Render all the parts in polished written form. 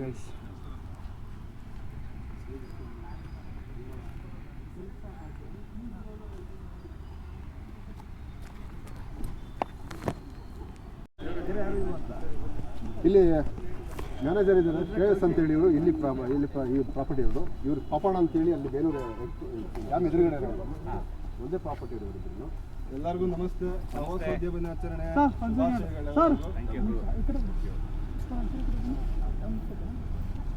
Guys. ಇಲ್ಲಿ manager ಇದ್ದಾರೆ ಶ್ರೇಯಸ್ ಅಂತೇಳಿ ಇವರು ಇಲ್ಲಿ ಈ ಪ್ರಾಪರ್ಟಿ ಇವರು ಇವರು ಪಾಪಣ್ಣ ಅಂತೇಳಿ ಅಲ್ಲಿ ಬೇಲೂರು ಡ್ಯಾಮ್ ಎದುರುಗಡೆ ಒಂದೇ ಪ್ರಾಪರ್ಟಿ ಇರೋದು. ಎಲ್ಲರಿಗೂ ನಮಸ್ತೆ. ಪ್ರವಾಸೋದ್ಯಮ ದಿನಾಚರಣೆ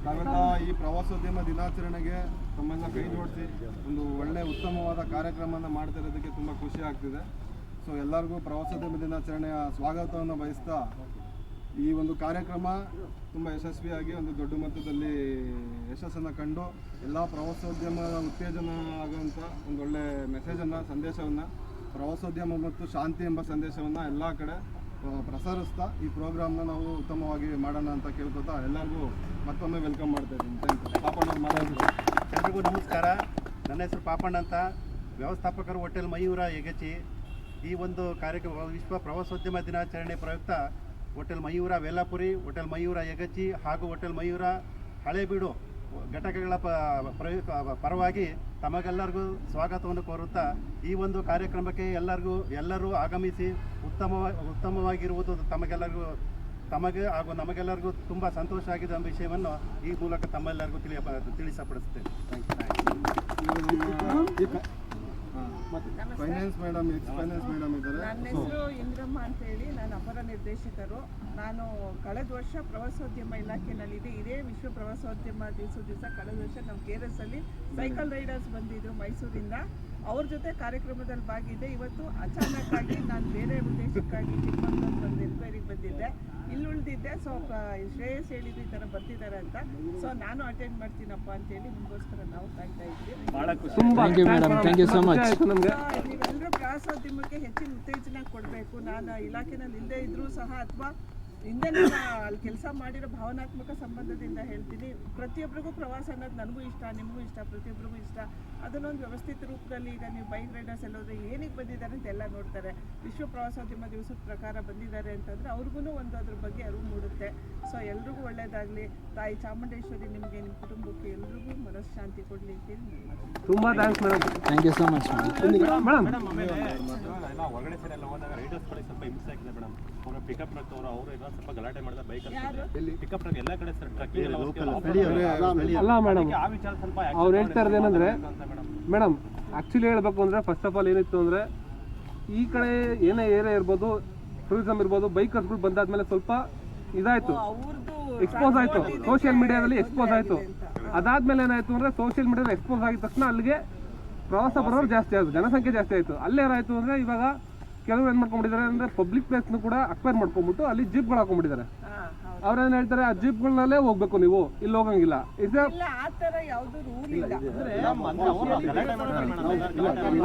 ನಾವೆಲ್ಲ ಈ ಪ್ರವಾಸೋದ್ಯಮ ದಿನಾಚರಣೆಗೆ ತಮ್ಮೆಲ್ಲ ಕೈ ಜೋಡಿಸಿ ಒಂದು ಒಳ್ಳೆ ಉತ್ತಮವಾದ ಕಾರ್ಯಕ್ರಮನ ಮಾಡ್ತಿರೋದಕ್ಕೆ ತುಂಬ ಖುಷಿ ಆಗ್ತಿದೆ. ಸೊ ಎಲ್ಲರಿಗೂ ಪ್ರವಾಸೋದ್ಯಮ ದಿನಾಚರಣೆಯ ಸ್ವಾಗತವನ್ನು ಬಯಸ್ತಾ ಈ ಒಂದು ಕಾರ್ಯಕ್ರಮ ತುಂಬ ಯಶಸ್ವಿಯಾಗಿ ಒಂದು ದೊಡ್ಡ ಮಟ್ಟದಲ್ಲಿ ಯಶಸ್ಸನ್ನು ಕಂಡು ಎಲ್ಲ ಪ್ರವಾಸೋದ್ಯಮದ ಉತ್ತೇಜನ ಆಗುವಂಥ ಒಂದು ಒಳ್ಳೆ ಮೆಸೇಜನ್ನು ಸಂದೇಶವನ್ನು ಪ್ರವಾಸೋದ್ಯಮ ಮತ್ತು ಶಾಂತಿ ಎಂಬ ಸಂದೇಶವನ್ನು ಎಲ್ಲ ಕಡೆ ಪ್ರಸರಿಸ್ತಾ ಈ ಪ್ರೋಗ್ರಾಮ್ನ ನಾವು ಉತ್ತಮವಾಗಿ ಮಾಡೋಣ ಅಂತ ಕೇಳ್ಕೊತಾ ಎಲ್ಲರಿಗೂ ಮತ್ತೊಮ್ಮೆ ವೆಲ್ಕಮ್ ಮಾಡ್ತಾ ಇದ್ದೀನಿ. Thank you. ಪಾಪಣ್ಣ ಮಾತಾಡಿದ್ರು. ಎಲ್ರಿಗೂ ನಮಸ್ಕಾರ. ನನ್ನ ಹೆಸರು ಪಾಪಣ್ಣ ಅಂತ, ವ್ಯವಸ್ಥಾಪಕರು ಹೋಟೆಲ್ ಮಯೂರ ಯಗಚಿ. ಈ ಒಂದು ಕಾರ್ಯಕ್ರಮ ವಿಶ್ವ ಪ್ರವಾಸೋದ್ಯಮ ದಿನಾಚರಣೆ ಪ್ರಯುಕ್ತ ಹೋಟೆಲ್ ಮಯೂರ ವೇಲಾಪುರಿ, ಹೋಟೆಲ್ ಮಯೂರ ಯಗಚಿ ಹಾಗೂ ಹೋಟೆಲ್ ಮಯೂರ ಹಳೇಬೀಡು ಘಟಕಗಳ ಪರವಾಗಿ ತಮಗೆಲ್ಲರಿಗೂ ಸ್ವಾಗತವನ್ನು ಕೋರುತ್ತಾ ಈ ಒಂದು ಕಾರ್ಯಕ್ರಮಕ್ಕೆ ಎಲ್ಲರೂ ಆಗಮಿಸಿ ಉತ್ತಮವಾಗಿರುವುದು ತಮಗೆ ಹಾಗೂ ನಮಗೆಲ್ಲರಿಗೂ ತುಂಬ ಸಂತೋಷ ಆಗಿದೆ ಎಂಬ ವಿಷಯವನ್ನು ಈ ಮೂಲಕ ತಮ್ಮೆಲ್ಲರಿಗೂ ತಿಳಿಸಪಡಿಸುತ್ತೇನೆ. ಫೈನಾನ್ಸ್ ಮೇಡಮ್ ಇದ್ದಾರೆ. ನನ್ನ ಹೆಸರು ಇಂದ್ರಮ್ಮ ಅಂತೇಳಿ, ನಾನು ಅಪರ ನಿರ್ದೇಶಕರು. ನಾನು ಕಳೆದ ವರ್ಷ ಪ್ರವಾಸೋದ್ಯಮ ಇಲಾಖೆನಲ್ಲಿದೆ. ಇದೇ ವಿಶ್ವ ಪ್ರವಾಸೋದ್ಯಮ ದಿವಸ ಕಳೆದ ವರ್ಷ ನಮ್ಮ KRS ಅಲ್ಲಿ ಸೈಕಲ್ ರೈಡರ್ಸ್ ಬಂದಿದ್ದು ಮೈಸೂರಿಂದ. ಅವ್ರ ಜೊತೆ ಕಾರ್ಯಕ್ರಮದಲ್ಲಿ ಭಾಗಿದ್ದೆ. ಇವತ್ತು ಅಚಾನಕ್ ಆಗಿ ನಾನು ಬೇರೆ ಉದ್ದೇಶಕ್ಕಾಗಿ ಚಿಕ್ಕಮಗಳೂರು ಬಂದು ಎನ್ಕ್ವೈರಿಗೆ ಬಂದಿದ್ದೆ. ಇಲ್ಲಿ ಉಳಿದಿದ್ದೆ. ಸೊ ಶ್ರೇಯಸ್ ಹೇಳಿದ್ರು ಈ ಥರ ಬರ್ತಿದ್ದಾರೆ ಅಂತ. ಸೊ ನಾನು ಅಟೆಂಡ್ ಮಾಡ್ತೀನಪ್ಪ ಅಂತೇಳಿ ನಿಮಗೋಸ್ಕರ ನಾವು ಕಾಯ್ತಾ ಇದ್ವಿ. ನೀವೆಲ್ಲರೂ ಪ್ರವಾಸೋದ್ಯಮಕ್ಕೆ ಹೆಚ್ಚಿನ ಉತ್ತೇಜನ ಕೊಡಬೇಕು. ನಾನು ಇಲಾಖೆನಲ್ಲಿ ಇಲ್ಲದೆ ಇದ್ರೂ ಸಹ ಅಥವಾ ಹಿಂದೆ ನಾನು ಅಲ್ಲಿ ಕೆಲಸ ಮಾಡಿರೋ ಭಾವನಾತ್ಮಕ ಸಂಬಂಧದಿಂದ ಹೇಳ್ತೀನಿ, ಪ್ರತಿಯೊಬ್ಬರಿಗೂ ಪ್ರವಾಸ ಅನ್ನೋದು ನನಗೂ ಇಷ್ಟ, ನಿಮಗೂ ಇಷ್ಟ, ಪ್ರತಿಯೊಬ್ಬರಿಗೂ ಇಷ್ಟ. ಅದನ್ನೊಂದು ವ್ಯವಸ್ಥಿತ ರೂಪದಲ್ಲಿ ಈಗ ನೀವು ಬೈಕ್ ರೈಡರ್ಸ್ ಎಲ್ಲೋದ್ರೆ ಏನಕ್ಕೆ ಬಂದಿದ್ದಾರೆ ಅಂತ ಎಲ್ಲ ನೋಡ್ತಾರೆ. ವಿಶ್ವ ಪ್ರವಾಸೋದ್ಯಮ ದಿವಸದ ಪ್ರಕಾರ ಬಂದಿದ್ದಾರೆ ಅಂತಂದರೆ ಅವ್ರಿಗೂ ಒಂದು ಅದ್ರ ಬಗ್ಗೆ ಅರಿವು ಮೂಡುತ್ತೆ. ಸೊ ಎಲ್ರಿಗೂ ಒಳ್ಳೆಯದಾಗಲಿ. ತಾಯಿ ಚಾಮುಂಡೇಶ್ವರಿ ನಿಮಗೆ, ನಿಮ್ಮ ಕುಟುಂಬಕ್ಕೆ ಎಲ್ರಿಗೂ ಮನಃಶಾಂತಿ ಕೊಡಲಿ ಅಂತೇಳಿ ತುಂಬ thanks madam. Thank you so much madam. ಹೊರಗಡೆ ಸರಿ ಎಲ್ಲ ಹೋದಾಗ ರೈಡರ್ಸ್ಗಳಿಗೆ ಸ್ವಲ್ಪ ಹಿಂಸೆ ಆಗಿದೆ ಮೇಡಮ್. ಅವರು ಪಿಕಪ್ ಟ್ರಕ್ ಅವರು ಎಲ್ಲ ಸ್ವಲ್ಪ ಗಲಾಟೆ ಮಾಡಿದ ಬೈಕಲ್ಲಿ ಪಿಕಪ್ ಟ್ರಕ್ ಎಲ್ಲ ಕಡೆ ಟ್ರಕ್ ಅಲ್ಲ ಮೇಡಮ್, ಆ ವಿಚಾರ ಸ್ವಲ್ಪ ಅವ್ರು ಹೇಳ್ತಾ ಇರೋದು ಏನಂದ್ರೆ ಮೇಡಮ್, ಆ್ಯಕ್ಚುಲಿ ಹೇಳ್ಬೇಕು ಅಂದರೆ ಫಸ್ಟ್ ಆಫ್ ಆಲ್ ಏನಿತ್ತು ಅಂದರೆ ಈ ಕಡೆ ಏನೇ ಏರಿಯಾ ಇರ್ಬೋದು, ಟೂರಿಸಮ್ ಇರ್ಬೋದು, ಬೈಕರ್ಸ್ಗಳು ಬಂದಾದ್ಮೇಲೆ ಸ್ವಲ್ಪ ಇದಾಯಿತು, ಎಕ್ಸ್ಪೋಸ್ ಆಯಿತು, ಸೋಷಿಯಲ್ ಮೀಡಿಯಾದಲ್ಲಿ ಎಕ್ಸ್ಪೋಸ್ ಆಯಿತು. ಅದಾದ್ಮೇಲೆ ಏನಾಯಿತು ಅಂದರೆ ಸೋಷಿಯಲ್ ಮೀಡಿಯಾದಲ್ಲಿ ಎಕ್ಸ್ಪೋಸ್ ಆಗಿದ ತಕ್ಷಣ ಅಲ್ಲಿಗೆ ಪ್ರವಾಸ ಬರೋರು ಜಾಸ್ತಿ ಆಯಿತು, ಜನಸಂಖ್ಯೆ ಜಾಸ್ತಿ ಆಯಿತು. ಅಲ್ಲೇ ಏನಾಯಿತು ಅಂದರೆ ಇವಾಗ ಕೆಲವರು ಏನು ಮಾಡ್ಕೊಂಡಿದ್ದಾರೆ ಅಂದರೆ ಪಬ್ಲಿಕ್ ಪ್ಲೇಸ್ನು ಕೂಡ ಅಕ್ವೈರ್ ಮಾಡ್ಕೊಂಡ್ಬಿಟ್ಟು ಅಲ್ಲಿ ಜೀಪ್ಗಳು ಹಾಕೊಂಡ್ಬಿಟ್ಟಿದ್ದಾರೆ. ಅವ್ರೇನು ಹೇಳ್ತಾರೆ, ಆ ಜೀಪ್ಗಳಲ್ಲೇ ಹೋಗ್ಬೇಕು, ನೀವು ಇಲ್ಲಿ ಹೋಗಂಗಿಲ್ಲ.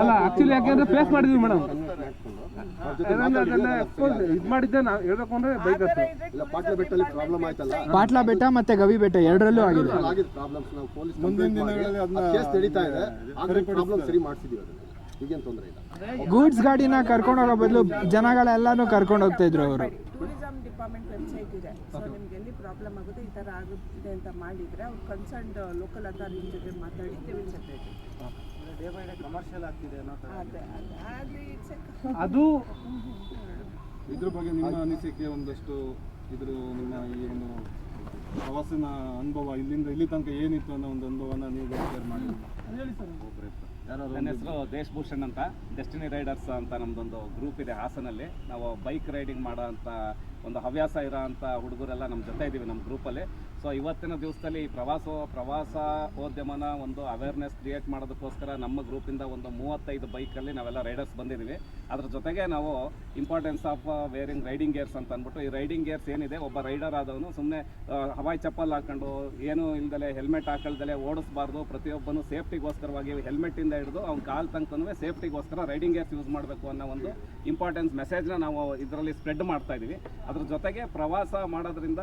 ಅಲ್ಲ ಆಕ್ಚುಲಿ ಯಾಕೆಂದ್ರೆ ಫೇಸ್ ಮಾಡಿದ್ವಿ ಮೇಡಮ್, ಇದು ಮಾಡಿದ್ದೆ ನಾವು ಹೇಳ್ಬೇಕು ಅಂದ್ರೆ ಬೈಕರ್ಸ್. ಪಾಟ್ಲಾ ಬೆಟ್ಟ ಮತ್ತೆ ಗವಿ ಬೆಟ್ಟ ಎರಡರಲ್ಲೂ ಆಗಿದೆ ಪ್ರಾಬ್ಲಮ್ಸ್. ಮುಂದಿನ ದಿನಗಳಲ್ಲಿ ಅದನ್ನ ಕೇಸ್ ನಡೀತಾ ಇದೆ. ಪ್ರಾಬ್ಲಮ್ ಸರಿ ಮಾಡಿಸಿದೀವಿ, ಈಗೇನು ತೊಂದರೆ ಇಲ್ಲ. ಗೂಡ್ಸ್ ಗಾಡಿನ ಕರ್ಕೊಂಡು ಹೋಗೋ ಬದಲು ಜನಗಳೆಲ್ಲಾನು ಕರ್ಕೊಂಡು ಹೋಗ್ತಾ ಇದ್ರು ಅವರು. ಟೂರಿಸಂ ಡಿಪಾರ್ಟ್ಮೆಂಟ್ ವೆಬ್ಸೈಟ್ ಇದೆ. ಸೊ ನಿಮ್ಗೆ ಎಲ್ಲಿ ಪ್ರಾಬ್ಲಮ್ ಆಗುತ್ತೆ, ಈ ಥರ ಆಗುತ್ತೆ ಅಂತ ಮಾಡಿದರೆ ಅವ್ರು ಕನ್ಸರ್ನ್ಡ್ ಲೋಕಲ್ ಅಥಾರಿಟಿ ಜೊತೆ ಮಾತಾಡಿ they will separate. Day by day commercial ಆಗ್ತಿದೆ ಅನ್ನೋ ಅದು ಇದ್ರ ಬಗ್ಗೆ ನಿಮ್ಮ ಅನಿಸಿಕೆ ಒಂದಷ್ಟು, ಇದ್ರ ನಿಮ್ಮ ಈ ಒಂದು ಪ್ರವಾಸನ ಅನುಭವ ಇಲ್ಲಿ ತನಕ ಏನಿತ್ತು ಅನ್ನೋ ಒಂದು ಅನುಭವನ ನೀವು ಶೇರ್ ಮಾಡಿ. ನನ್ನ ಹೆಸರು ದೇಶಭೂಷಣ್ ಅಂತ, ಡೆಸ್ಟಿನಿ ರೈಡರ್ಸ್ ಅಂತ ನಮ್ಮದೊಂದು ಗ್ರೂಪ್ ಇದೆ ಹಾಸನಲ್ಲಿ. ನಾವು ಬೈಕ್ ರೈಡಿಂಗ್ ಮಾಡೋ ಅಂಥ ಒಂದು ಹವ್ಯಾಸ ಇರೋ ಅಂಥ ಹುಡುಗರೆಲ್ಲ ನಮ್ಮ ಜೊತೆ ಇದ್ದೀವಿ ನಮ್ಮ ಗ್ರೂಪಲ್ಲಿ. ಸೊ ಇವತ್ತಿನ ದಿವಸದಲ್ಲಿ ಪ್ರವಾಸೋದ್ಯಮನ ಒಂದು ಅವೇರ್ನೆಸ್ ಕ್ರಿಯೇಟ್ ಮಾಡೋದಕ್ಕೋಸ್ಕರ ನಮ್ಮ ಗ್ರೂಪಿಂದ ಒಂದು 35 ಬೈಕಲ್ಲಿ ನಾವೆಲ್ಲ ರೈಡರ್ಸ್ ಬಂದಿದ್ದೀವಿ. ಅದ್ರ ಜೊತೆಗೆ ನಾವು importance of varying riding gears ಅಂತ ಅಂದ್ಬಿಟ್ಟು, ಈ ರೈಡಿಂಗ್ ಗೇರ್ಸ್ ಏನಿದೆ, ಒಬ್ಬ ರೈಡರ್ ಆದವನು ಸುಮ್ಮನೆ ಹವಾಯಿ ಚಪ್ಪಲ್ ಹಾಕೊಂಡು ಏನೂ ಇಲ್ದಲೆ ಹೆಲ್ಮೆಟ್ ಹಾಕೊಳ್ದಲೆ ಓಡಿಸ್ಬಾರ್ದು. ಪ್ರತಿಯೊಬ್ಬನು ಸೇಫ್ಟಿಗೋಸ್ಕರವಾಗಿ ಹೆಲ್ಮೆಟ್ಟಿಂದ ಹಿಡಿದು ಅವ್ನ ಕಾಲು ತನಕನೂ ಸೇಫ್ಟಿಗೋಸ್ಕರ ರೈಡಿಂಗ್ ಗೇರ್ಸ್ ಯೂಸ್ ಮಾಡಬೇಕು ಅನ್ನೋ ಒಂದು ಇಂಪಾರ್ಟೆನ್ಸ್ ಮೆಸೇಜ್ನ ನಾವು ಇದರಲ್ಲಿ ಸ್ಪ್ರೆಡ್ ಮಾಡ್ತಾ ಇದ್ದೀವಿ. ಅದ್ರ ಜೊತೆಗೆ ಪ್ರವಾಸ ಮಾಡೋದ್ರಿಂದ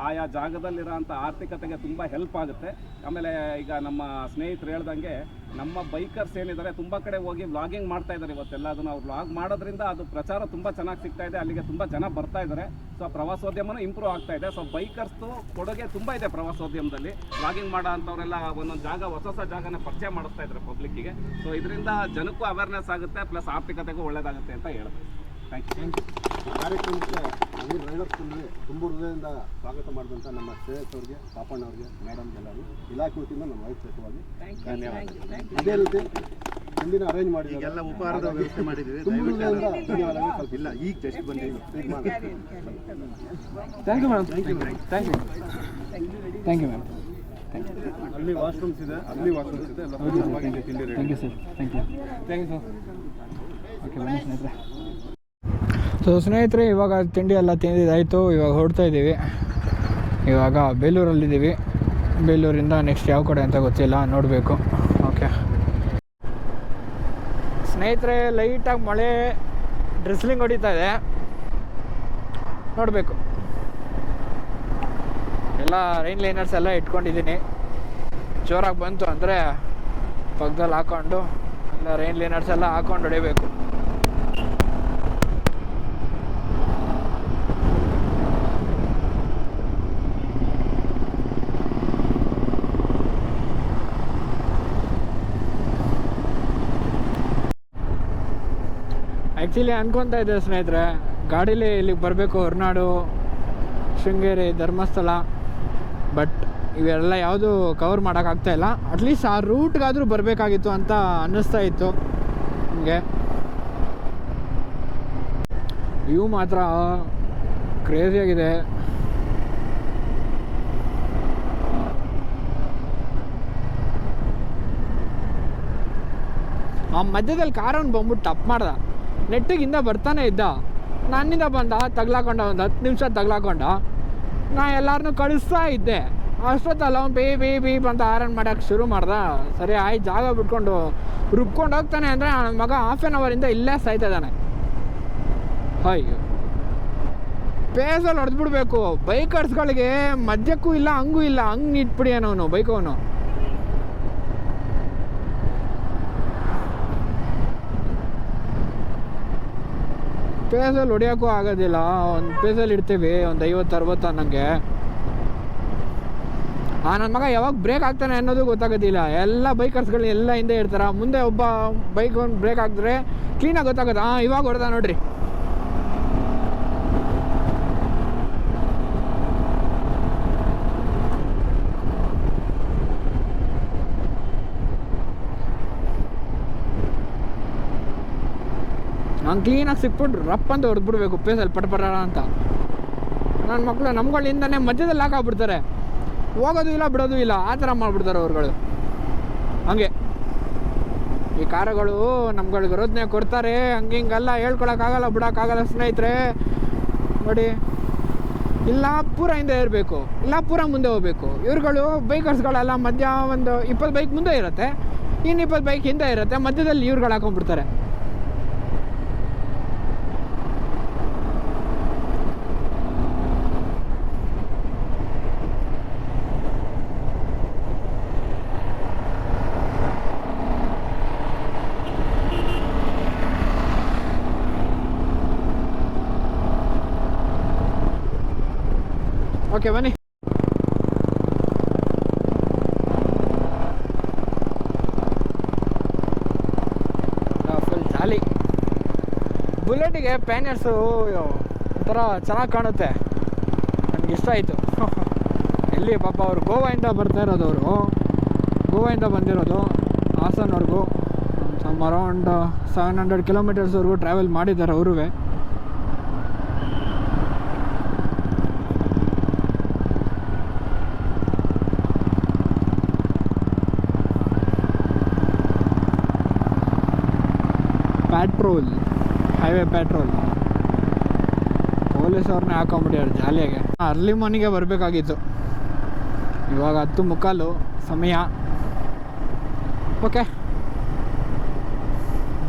ಆಯಾ ಜಾಗದಲ್ಲಿರೋಂಥ ಆರ್ಥಿಕತೆಗೆ ತುಂಬ ಹೆಲ್ಪ್ ಆಗುತ್ತೆ. ಆಮೇಲೆ ಈಗ ನಮ್ಮ ಸ್ನೇಹಿತರು ಹೇಳ್ದಂಗೆ ನಮ್ಮ ಬೈಕರ್ಸ್ ಏನಿದ್ದಾರೆ ತುಂಬ ಕಡೆ ಹೋಗಿ ವ್ಲಾಗಿಂಗ್ ಮಾಡ್ತಾ ಇದ್ದಾರೆ. ಇವತ್ತೆಲ್ಲ ಅದನ್ನು ಅವ್ರು ವ್ಲಾಗ್ ಮಾಡೋದ್ರಿಂದ ಅದು ಪ್ರಚಾರ ತುಂಬ ಚೆನ್ನಾಗಿ ಸಿಗ್ತಾ ಇದೆ, ಅಲ್ಲಿಗೆ ತುಂಬ ಜನ ಬರ್ತಾ ಇದ್ದಾರೆ. ಸೊ ಪ್ರವಾಸೋದ್ಯಮನೂ ಇಂಪ್ರೂವ್ ಆಗ್ತಾ ಇದೆ. ಸೊ ಬೈಕರ್ಸ್ದು ಕೊಡುಗೆ ತುಂಬ ಇದೆ ಪ್ರವಾಸೋದ್ಯಮದಲ್ಲಿ. ವ್ಲಾಗಿಂಗ್ ಮಾಡೋ ಅಂಥವರೆಲ್ಲ ಒಂದೊಂದು ಜಾಗ ಹೊಸ ಜಾಗನ ಪರಿಚಯ ಮಾಡಿಸ್ತಾ ಇದ್ದಾರೆ ಪಬ್ಲಿಕ್ಕಿಗೆ. ಸೊ ಇದರಿಂದ ಜನಕ್ಕೂ ಅವೇರ್ನೆಸ್ ಆಗುತ್ತೆ, ಪ್ಲಸ್ ಆರ್ಥಿಕತೆಗೂ ಒಳ್ಳೆಯದಾಗುತ್ತೆ ಅಂತ ಹೇಳ್ಬೋದು. Thank you. ಕಾರ್ಯಕ್ರಮಕ್ಕೆ ಈ ರೈಡರ್ಸ್ ತುಂಬ ಹೃದಯದಿಂದ ಸ್ವಾಗತ ಮಾಡಿದಂಥ ನಮ್ಮ ಶ್ರೇಯಸ್ ಅವ್ರಿಗೆ, ಪಾಪಣ್ಣ ಅವ್ರಿಗೆ, ಮೇಡಮ್ ಎಲ್ಲರೂ ಇಲಾಖೆ ವತಿಯಿಂದ ನಮ್ಮ ವೈಯಕ್ತಿಕವಾಗಿ ಧನ್ಯವಾದ. ಇದೇ ರೀತಿ ಹಿಂದಿನ ಅರೇಂಜ್ ಮಾಡಿ ಎಲ್ಲ ಉಪಹಾರದ ವ್ಯವಸ್ಥೆ ಮಾಡಿದ್ದೀವಿ. ತುಂಬ ಹೃದಯದಿಂದ ಧನ್ಯವಾದಗಳು. ಸ್ವಲ್ಪ ಇಲ್ಲ, ಈಗ ಜಸ್ಟ್ ಬಂದಿದ್ದೀವಿ. Thank you madam. Thank you thank you thank you ma'am. ಅಲ್ಲಿ ವಾಶ್ರೂಮ್ಸ್ ಇದೆ, ಅಲ್ಲಿ ವಾಶ್ರೂಮ್ಸ್ ಇದೆ, ಎಲ್ಲ ಚೆನ್ನಾಗಿದೆ. ತಿಂಡಿ thank you sir. Thank you thank you sir. Okay ಬನ್ನಿ ಸ್ನೇಹಿತರೆ. ಸೊ ಸ್ನೇಹಿತರೆ, ಇವಾಗ ತಿಂಡಿ ಎಲ್ಲ ತಿಂದಿದ್ದಾಯಿತು. ಇವಾಗ ಹೊರಡ್ತಾ ಇದ್ದೀವಿ. ಇವಾಗ ಬೇಲೂರಲ್ಲಿದ್ದೀವಿ. ಬೇಲೂರಿಂದ ನೆಕ್ಸ್ಟ್ ಯಾವ ಕಡೆ ಅಂತ ಗೊತ್ತಿಲ್ಲ, ನೋಡಬೇಕು. ಓಕೆ ಸ್ನೇಹಿತರೆ, ಲೈಟಾಗಿ ಮಳೆ ಡ್ರಿಸ್ಲಿಂಗ್ ಹೊಡಿತಾ ಇದೆ, ನೋಡಬೇಕು. ಎಲ್ಲ ರೈನ್ ಲೈನರ್ಸ್ ಎಲ್ಲ ಇಟ್ಕೊಂಡಿದ್ದೀನಿ. ಜೋರಾಗಿ ಬಂತು ಅಂದರೆ ಪಕ್ಕದಲ್ಲಿ ಹಾಕ್ಕೊಂಡು ಎಲ್ಲ ರೈನ್ ಲೈನರ್ಸ್ ಎಲ್ಲ ಹಾಕ್ಕೊಂಡು ಹೊಡಿಬೇಕು. ಆ್ಯಕ್ಚುಲಿ ಅನ್ಕೊತಾ ಇದ್ದೆ ಸ್ನೇಹಿತರೆ, ಗಾಡೀಲಿ ಇಲ್ಲಿಗೆ ಬರಬೇಕು, ಹೊರನಾಡು, ಶೃಂಗೇರಿ, ಧರ್ಮಸ್ಥಳ. ಬಟ್ ಇವೆಲ್ಲ ಯಾವುದು ಕವರ್ ಮಾಡೋಕ್ಕಾಗ್ತಾಯಿಲ್ಲ. ಅಟ್ಲೀಸ್ಟ್ ಆ ರೂಟ್ಗಾದರೂ ಬರಬೇಕಾಗಿತ್ತು ಅಂತ ಅನ್ನಿಸ್ತಾ ಇತ್ತು ನಿಮಗೆ. ವ್ಯೂ ಮಾತ್ರ ಕ್ರೇಜಿಯಾಗಿದೆ. ಆ ಮಧ್ಯದಲ್ಲಿ ಕಾರನ್ನು ಬಂದ್ಬಿಟ್ಟು ಟಪ್ ಮಾಡ್ದ. ನೆಟ್ಟಿಗಿಂದ ಬರ್ತಾನೆ ಇದ್ದ, ನನ್ನಿಂದ ಬಂದ, ತಗ್ಲಾಕೊಂಡ, ಒಂದು 10 ನಿಮಿಷ ತಗ್ಲಾಕೊಂಡ. ನಾ ಎಲ್ಲರನ್ನೂ ಕಳಿಸ್ತಾ ಇದ್ದೆ. ಅಷ್ಟೊತ್ತಲ್ಲ ಅವ್ನು ಬೀಪ್ ಅಂತ ಆರನ್ ಮಾಡೋಕ್ಕೆ ಶುರು ಮಾಡ್ದ. ಸರಿ ಆಯ್ತು, ಜಾಗ ಬಿಟ್ಕೊಂಡು ರುಬ್ಕೊಂಡು ಹೋಗ್ತಾನೆ ಅಂದರೆ ನನ್ನ ಮಗ ½ ಅವರಿಂದ ಇಲ್ಲೇ ಸಾಯ್ತಾ ಇದ್ದಾನೆ. ಅಯ್ಯೋ, ಪೇಸಲ್ಲಿ ಹೊಡೆದ್ಬಿಡ್ಬೇಕು. ಬೈಕರ್ಸ್ಗಳಿಗೆ ಮಧ್ಯಕ್ಕೂ ಇಲ್ಲ, ಹಂಗೂ ಇಲ್ಲ, ಹಂಗೆ ಇಟ್ಬಿಡಿ ಅವನು ಬೈಕವನು. ಪೇಸಲ್ಲಿ ಹೊಡಿಯೋಕ್ಕೂ ಆಗೋದಿಲ್ಲ. ಒಂದು ಪೇಸಲ್ಲಿ ಇಡ್ತೀವಿ ಒಂದು 50-60 ಅನ್ನಂಗೆ. ನನ್ನ ಮಗ ಯಾವಾಗ ಬ್ರೇಕ್ ಆಗ್ತಾನೆ ಅನ್ನೋದು ಗೊತ್ತಾಗೋದಿಲ್ಲ. ಎಲ್ಲ ಬೈಕರ್ಸ್ಗಳು ಎಲ್ಲ ಹಿಂದೆ ಇರ್ತಾರೆ. ಮುಂದೆ ಒಬ್ಬ ಬೈಕ್ ಒಂದು ಬ್ರೇಕ್ ಹಾಕಿದ್ರೆ ಕ್ಲೀನಾಗಿ ಗೊತ್ತಾಗುತ್ತೆ. ಇವಾಗ ಹೊಡೆದ ನೋಡ್ರಿ. ನಾನು ಕ್ಲೀನಾಗಿ ಸಿಕ್ಬಿಟ್ಟು ರಪ್ ಅಂತ ಹೊಡೆದ್ಬಿಡ್ಬೇಕು ಪೇಸಲ್ಲಿ ಪಟ ಅಂತ. ನನ್ನ ಮಕ್ಕಳು ನಮ್ಗಳಿಂದನೇ ಮಧ್ಯದಲ್ಲಿ ಹಾಕಾಗ್ಬಿಡ್ತಾರೆ, ಹೋಗೋದು ಇಲ್ಲ ಬಿಡೋದು ಇಲ್ಲ, ಆ ಥರ ಮಾಡಿಬಿಡ್ತಾರೆ ಅವ್ರುಗಳು. ಹಂಗೆ ಈ ಕಾರುಗಳು ನಮ್ಗಳಿಗೆ ವಿರೋಧನೆ ಕೊಡ್ತಾರೆ. ಹಿಂಗೆಲ್ಲ ಹೇಳ್ಕೊಳಕ್ಕಾಗಲ್ಲ, ಬಿಡೋಕ್ಕಾಗಲ್ಲ ಸ್ನೇಹಿತರೆ. ನೋಡಿ, ಇಲ್ಲ ಪೂರ ಹಿಂದೆ ಇರಬೇಕು, ಇಲ್ಲ ಪೂರ ಮುಂದೆ ಹೋಗ್ಬೇಕು. ಇವ್ರುಗಳು ಬೈಕರ್ಸ್ಗಳೆಲ್ಲ ಮಧ್ಯ ಒಂದು 20 ಬೈಕ್ ಮುಂದೆ ಇರುತ್ತೆ, ಇನ್ನು 20 ಬೈಕ್ ಹಿಂದೆ ಇರುತ್ತೆ, ಮಧ್ಯದಲ್ಲಿ ಇವ್ರುಗಳು ಹಾಕೊಂಡ್ಬಿಡ್ತಾರೆ. ಓಕೆ ಬನ್ನಿ. Full jolly. ಬುಲೆಟಿಗೆ ಪ್ಯಾನರ್ಸು ಒಂಥರ ಚೆನ್ನಾಗಿ ಕಾಣುತ್ತೆ, ನನಗೆ ಇಷ್ಟ ಆಯಿತು. ಎಲ್ಲಿ ಪಾಪ ಅವರು ಗೋವಾಯಿಂದ ಬರ್ತಾ ಇರೋದು, ಅವರು ಗೋವಾಯಿಂದ ಬಂದಿರೋದು ಹಾಸನವರೆಗೂ. ಸಮ್ ಅರೌಂಡ್ 700 ಕಿಲೋಮೀಟರ್ಸ್ವರೆಗೂ ಟ್ರಾವೆಲ್ ಮಾಡಿದ್ದಾರೆ ಅವರೂ. Petrol, highway petrol. ಪೊಲೀಸ್ ಅವ್ರನ್ನೇ ಹಾಕೊಂಡ್ಬಿಟ್ಟಿದ್ದಾರೆ ಜಾಲಿಯಾಗೆ. ಅರ್ಲಿ ಮಾರ್ನಿಂಗೆ ಬರಬೇಕಾಗಿತ್ತು, ಇವಾಗ 10:15 ಸಮಯ. ಓಕೆ,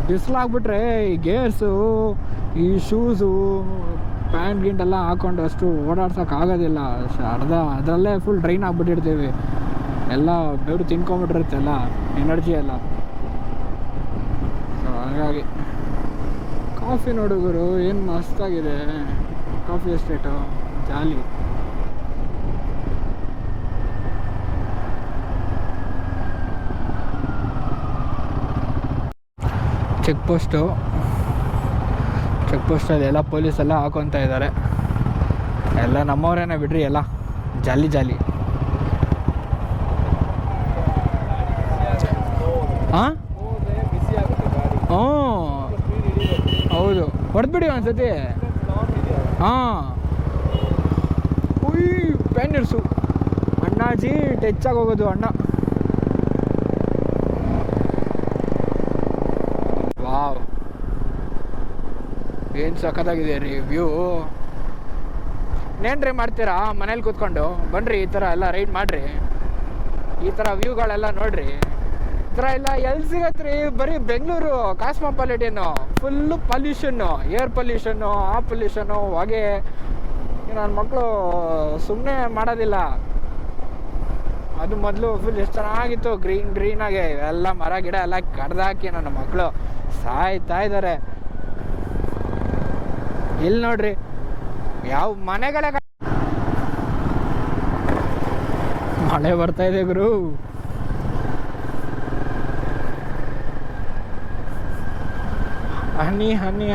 ಬಿಸಿಲಾಗ್ಬಿಟ್ರೆ ಈ ಗೇರ್ಸು, ಈ ಶೂಸು, ಪ್ಯಾಂಟ್ ಗಿಂಟೆಲ್ಲ ಹಾಕೊಂಡು ಅಷ್ಟು ಓಡಾಡ್ಸೋಕ್ಕಾಗೋದಿಲ್ಲ. ಅದರಲ್ಲೇ ಫುಲ್ ಡ್ರೈನ್ ಆಗಿಬಿಟ್ಟಿರ್ತೀವಿ, ಎಲ್ಲ ಬೆವರು ತಿನ್ಕೊಂಬಿಟ್ಟಿರುತ್ತೆ ಎಲ್ಲ ಎನರ್ಜಿ ಎಲ್ಲ. ಸೊ ಹಾಗಾಗಿ ಕಾಫಿ ನೋಡುಗರು ಏನು ಮಸ್ತಾಗಿದೆ, ಕಾಫಿ ಎಸ್ಟೇಟು ಜಾಲಿ. ಚೆಕ್ ಪೋಸ್ಟಲ್ಲಿ ಎಲ್ಲ ಪೊಲೀಸೆಲ್ಲ ಹಾಕೊತ ಇದ್ದಾರೆ. ಎಲ್ಲ ನಮ್ಮವರೇನೆ ಬಿಡ್ರಿ, ಎಲ್ಲ ಜಾಲಿ. ಹಾಂ ಹ್ಞೂ ಹೌದು, ಹೊಡೆದ್ಬಿಡಿ ಒಂದ್ಸತಿ. ಹಾಂ ಉಯ್ ಪೆನ್ ಇರ್ಸು ಅಣ್ಣಾಜಿ, ಟೆಚ್ಚಾಗಿ ಹೋಗೋದು ಅಣ್ಣ. ವಾವ್, ಏನು ಸಖತ್ತಾಗಿದೆ ರೀ ವ್ಯೂ. ಇನ್ನೇನ್ರಿ ಮಾಡ್ತೀರಾ ಮನೇಲಿ ಕೂತ್ಕೊಂಡು? ಬನ್ನಿರಿ ಈ ಥರ ಎಲ್ಲ ರೈಡ್ ಮಾಡಿರಿ, ಈ ಥರ ವ್ಯೂಗಳೆಲ್ಲ ನೋಡ್ರಿ. ಈ ಥರ ಎಲ್ಲ ಎಲ್ಲಿ ಸಿಗತ್ತೆ ರೀ? ಬರೀ Bengaluru cosmopolitan full pollution, air pollution, ಆ ಪೊಲ್ಯೂಷನ್ನು, ಹೊಗೆ. ನನ್ನ ಮಕ್ಕಳು ಸುಮ್ಮನೆ ಮಾಡೋದಿಲ್ಲ. ಅದು ಮೊದಲು ಫುಲ್ ಎಷ್ಟು ಚೆನ್ನಾಗಿತ್ತು, ಗ್ರೀನಾಗೆ ಎಲ್ಲ ಮರ ಗಿಡ ಎಲ್ಲ ಕಡ್ದಾಕಿ ನನ್ನ ಮಕ್ಕಳು ಸಾಯ್ತಾ ಇದ್ದಾರೆ. ಇಲ್ಲಿ ನೋಡ್ರಿ ಯಾವ ಮನೆಗಳೇ ಮಳೆ ಬರ್ತಾ ಇದೆ ಗುರು.